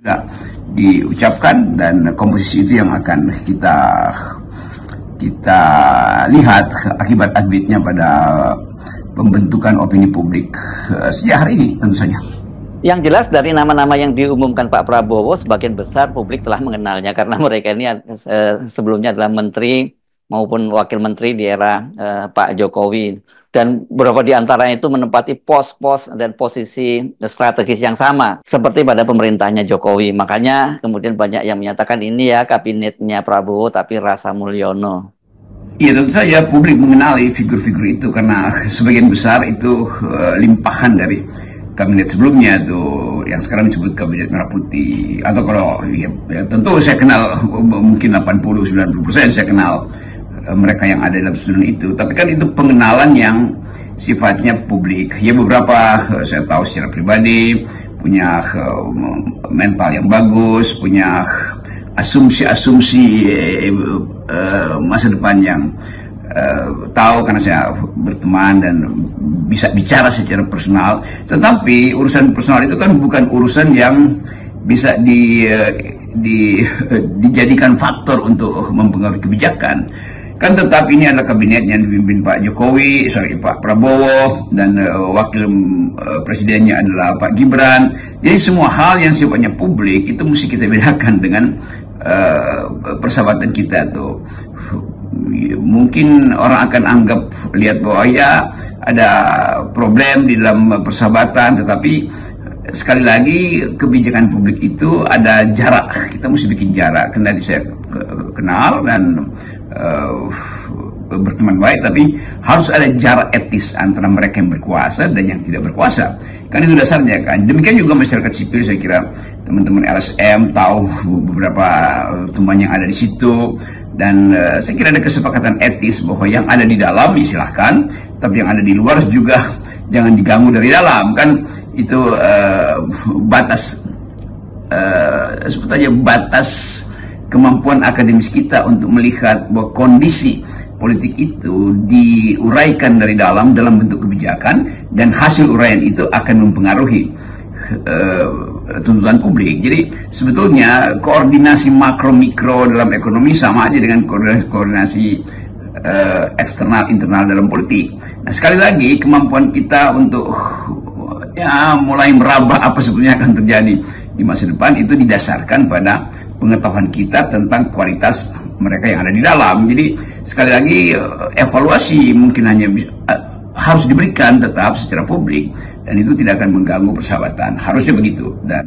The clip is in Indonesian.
sudah diucapkan, dan komposisi itu yang akan kita lihat akibat-akibatnya pada pembentukan opini publik sejak hari ini tentu saja. Yang jelas dari nama-nama yang diumumkan Pak Prabowo, sebagian besar publik telah mengenalnya karena mereka ini sebelumnya adalah menteri maupun wakil menteri di era Pak Jokowi. Dan beberapa di antaranya itu menempati pos-pos dan posisi strategis yang sama seperti pada pemerintahnya Jokowi. Makanya kemudian banyak yang menyatakan ini ya kabinetnya Prabowo tapi rasa Mulyono. Iya, tentu saja publik mengenali figur-figur itu karena sebagian besar itu limpahan dari kabinet sebelumnya tuh yang sekarang disebut kabinet merah putih. Atau kalau ya tentu saya kenal mungkin 80-90% saya kenal mereka yang ada dalam susunan itu, tapi kan itu pengenalan yang sifatnya publik. Ya beberapa saya tahu secara pribadi punya mental yang bagus, punya asumsi-asumsi masa depan yang tahu karena saya berteman dan bisa bicara secara personal. Tetapi urusan personal itu kan bukan urusan yang bisa dijadikan faktor untuk mempengaruhi kebijakan. Kan tetap ini adalah kabinet yang dipimpin Pak Jokowi, Pak Prabowo, dan wakil presidennya adalah Pak Gibran. Jadi semua hal yang sifatnya publik itu mesti kita bedakan dengan persahabatan kita tuh. Mungkin orang akan anggap lihat bahwa ya ada problem di dalam persahabatan, tetapi sekali lagi kebijakan publik itu ada jarak. Kita mesti bikin jarak. Karena saya kenal dan berteman baik, tapi harus ada jarak etis antara mereka yang berkuasa dan yang tidak berkuasa. Kan itu dasarnya kan. Demikian juga masyarakat sipil, saya kira teman-teman LSM tahu beberapa teman yang ada di situ, dan saya kira ada kesepakatan etis bahwa yang ada di dalam ya silahkan, tapi yang ada di luar juga jangan diganggu dari dalam. Kan itu batas sebetulnya batas kemampuan akademis kita untuk melihat bahwa kondisi politik itu diuraikan dari dalam bentuk kebijakan, dan hasil uraian itu akan mempengaruhi tuntutan publik. Jadi sebetulnya koordinasi makro-mikro dalam ekonomi sama aja dengan koordinasi eksternal internal dalam politik. Nah, sekali lagi kemampuan kita untuk ya mulai meraba apa sebetulnya akan terjadi di masa depan itu didasarkan pada pengetahuan kita tentang kualitas mereka yang ada di dalam. Jadi sekali lagi evaluasi mungkin hanya harus diberikan tetap secara publik, dan itu tidak akan mengganggu persahabatan. Harusnya begitu. Dan